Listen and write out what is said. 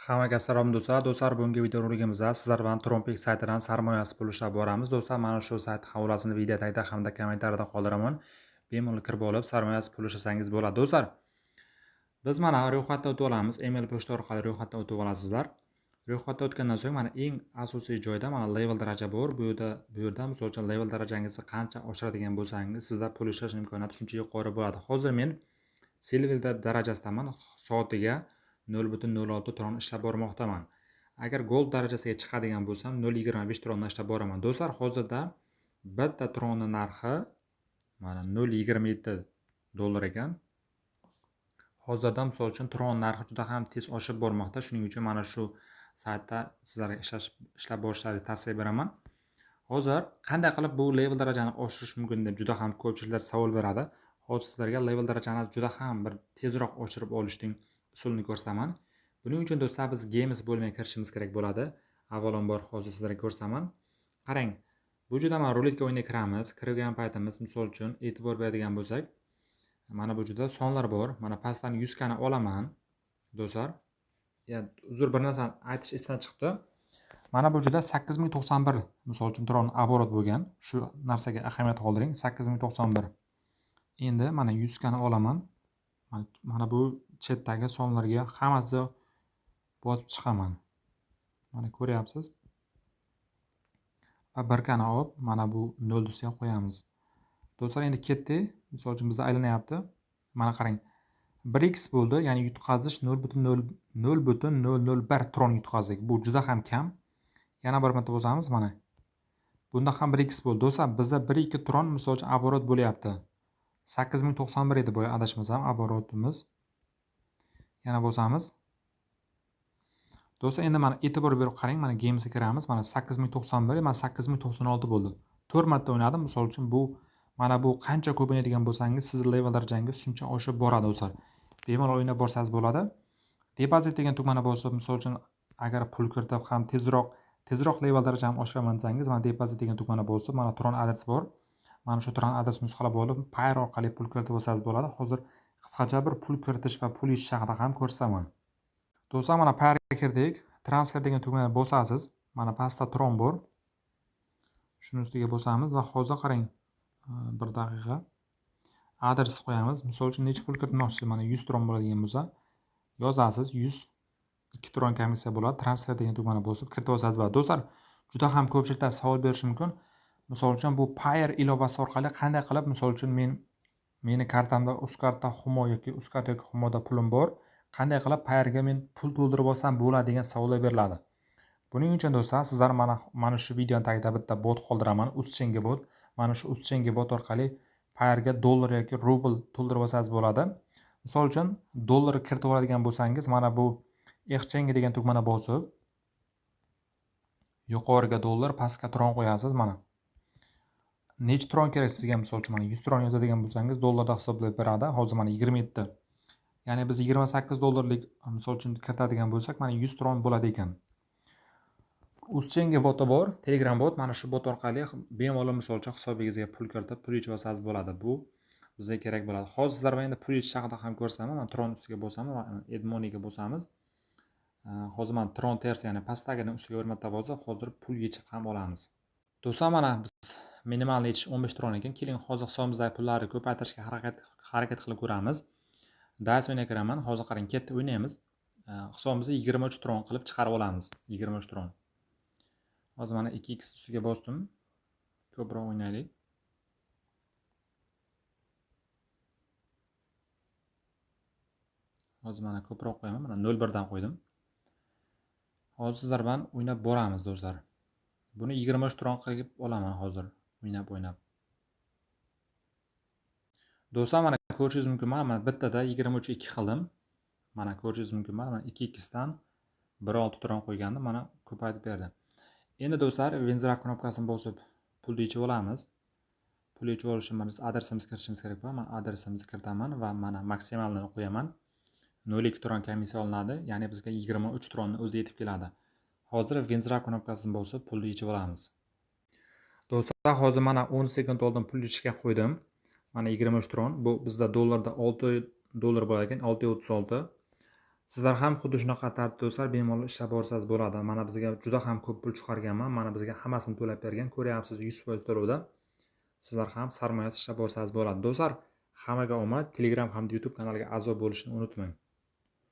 Hammaga salom do'stlar. Do'stlar, bugungi videorolikimizda sizlar bilan Trompik saytidan sarmoyasi pul ishlab boramiz. Do'stlar, mana shu sayt havolasini video tagida hamda kommentariyada qoldiraman. Bemalol kirib olib sarmoyasi pul ishlasangiz bo'ladi. Do'stlar, biz mana ro'yxatdan o'tib olamiz. Email pochta orqali ro'yxatdan o'tib olasizlar. Ro'yxatdan o'tgandan so'ng mana eng asosiy joyda mana level daraja bor. Bu yerda misol uchun level darajangizni qancha oshiradigan bo'lsangiz, sizda pul ishlash imkoniyati shuncha yuqori bo'ladi. Hozir men silver darajasidaman, soatiga 0,06 tron ishlab bormoqdaman. Agar gold darajasiga chiqadigan bo'lsam 0,25 trondan ishlab boraman. Do'stlar, hozirda bitta tronni narxi mana 0,27 dollar ekan. Hozirda misol uchun tron narxi juda ham tez oshib bormoqda. Shuning uchun mana shu saytda sizlarga ishlab borishlaringizni tavsiya beraman. Hozir qanday qilib bu level darajani oshirish mumkin deb juda ham ko'pchiliklar savol beradi. Hozir sizlarga level darajani juda ham bir tezroq oshirib olishning usulini ko'rsataman. Buning uchun do'stlar, biz games bo'lmay kirishimiz kerak bo'ladi. Avvalambor hozir sizlarga ko'rsataman. Qarang, bu juda ham ruletka o'yiniga kiramiz. Kirgan paytimiz misol uchun e'tibor beradigan bo'lsak, mana bu juda sonlar bor. Mana pastdan 100 kani olaman. Do'stlar, uzr, bir narsani aytish esdan chiqdi. Mana bu juda 8091 misol uchun tron оборот bo'lgan. Shu narsaga ahamiyat qoldiring. 8091. Endi mana 100 kani olaman. Mana bu chetdagi sonlarga hammasi bosib chiqaman. Mana ko'ryapsiz. Va bir kani olib mana bu 0 desiga qo'yamiz. Do'stlar, endi ketdi. Misol uchun bizda aylanyapti. Mana qarang. 1x bo'ldi, ya'ni yutqazish 0,001 tron yutqazdik. Bu juda ham kam. Yana bir marta bosamiz mana. Bunda ham 1x bo'ldi. Do'stlar, bizda 1-2 tron misol uchun оборот bo'lyapti. 8091 edi boya adashmasam оборотimiz. Yana bosamiz. Do'stlar, endi mana e'tibor berib qarang, mana gamesga kiramiz. Mana 8091, mana 8096 bo'ldi. 4 marta o'ynadim. Misol uchun bu mana bu qancha ko'p o'ynaydigan bo'lsangiz, siz level darajangiz shuncha oshib boradi do'stlar. Bemalol o'ynab borsangiz bo'ladi. Depozit degan tugmani bosib, misol uchun agar pul kiritib ham tezroq level darajamni oshiraman desangiz, mana depozit degan tugmani bosib, mana Tron adresi bor. Mana shu Tron adresini nusxalab olib, Payer orqali pul kiritib olsangiz bo'ladi. Hozir qisqacha bir pul kiritish va pul yechish haqida ham ko'rsataman. Do'stlar, mana Payerga kirdik. Transfer degan tugmani bosasiz. Mana pastda Tron bor. Shuni ustiga bosamiz va hozir qarang, bir daqiqa adres qo'yamiz. Misol uchun necha pul kiritmoqchisiz? Mana 100 tron bo'ladigan bo'lsa, yozasiz 102 tron komissiya bo'ladi. Transfer degan tugmani bosib kiritib olsangiz bo'ladi. Do'stlar, juda ham ko'pchiliklar savol berishi mumkin. Misol uchun bu Payer ilovasi orqali qanday qilib, misol uchun meni kartamda Uzkarta Humo yoki Uzkarta yoki Humoda pulim bor, qanday qilib Payerga men pul to'ldirib olsam bo'ladi degan savollar beriladi. Buning uchun do'stlar, sizlar mana shu videoning tagida bitta bot qoldiraman, Uzchengi bot. Mana shu Uzchengi bot orqali Payerga dollar yoki rubl to'ldirib olsangiz bo'ladi. Misol uchun dollar kiritib oladigan bo'lsangiz, mana bu exchange degan tugmani bosib, yuqoriga dollar, pastga tron qo'yasiz. Mana necha tron kerak sizga? Misol uchun mana 100 tron yozadigan bo'lsangiz, dollarda hisoblab beradi. Hozir mana 27. Ya'ni biz 28 dollarlik misol uchun kiritadigan bo'lsak, mana 100 tron bo'ladi ekan. Uzchengi boti bor, Telegram bot. Mana shu bot orqali bemalol misol uchun hisobingizga pul kiritib, pul yechib olsangiz bo'ladi. Bu bizga kerak bo'ladi. Hozir sizlar bilan endi pul yechish haqida ham ko'rsataman. Mana Tron ustiga bosaman, Edmoniga bosamiz. Hozir mana Tron ters, ya'ni pastdagini ustiga bir marta bosib, hozir pul yechib ham olamiz. Do'stlar, mana biz minimal yechish 15 tron ekan. Keling, hozir hisobimizdagi pullarni ko'paytirishga harakat qilib ko'ramiz. Dice o'ynaga kiraman. Hozir qarang, ketdi o'ynaymiz. Hisobimizni 23 tron qilib chiqarib olamiz. 23 tron. Hozir mana 2x ustiga bosdim. Ko'proq o'ynaylik. Hozir mana ko'proq qo'yaman. Mana 0,1 dan qo'ydim. Hozir sizlar bilan o'ynab boramiz do'stlar. Buni 23 tron qilib olaman hozir o'ynab. Do'stlar, mana ko'rishingiz mumkin, mana bittada 23 2 qildim. Mana ko'rishingiz mumkin, mana 2x dan 1,6 tron qo'ygandim, mana ko'paytirib berdi. Endi do'stlar, Wenzraf knopkasini bosib pulni yechib olamiz. Pul yechib olish uchun biz adresimizni kiritishimiz kerak bo'ladi. Men adresimizni kiritaman va mana maksimalni qo'yaman. 0,2 tron komissiya olinadi, ya'ni bizga 23 tronni o'zi yetib keladi. Hozir Wenzraf knopkasini bosib pulni yechib olamiz. Do'stlar, hozir mana 10 sekund oldin pul yechishga qo'ydim. Mana 23 tron. Bu bizda dollarda 6 dollar bo'lar ekan, 6.36. Sizlar ham xuddi shunaqa tartibda do'stlar bemalol ishlab borsangiz bo'ladi. Mana bizga juda ham ko'p pul chiqarganman. Mana bizga hammasini to'lab bergan. Ko'ryapsiz 100% to'lovda. Sizlar ham sarmoyasiz ishlab borsangiz bo'ladi. Do'stlar, hammaga omad. Telegram hamda YouTube kanaliga a'zo bo'lishni unutmang.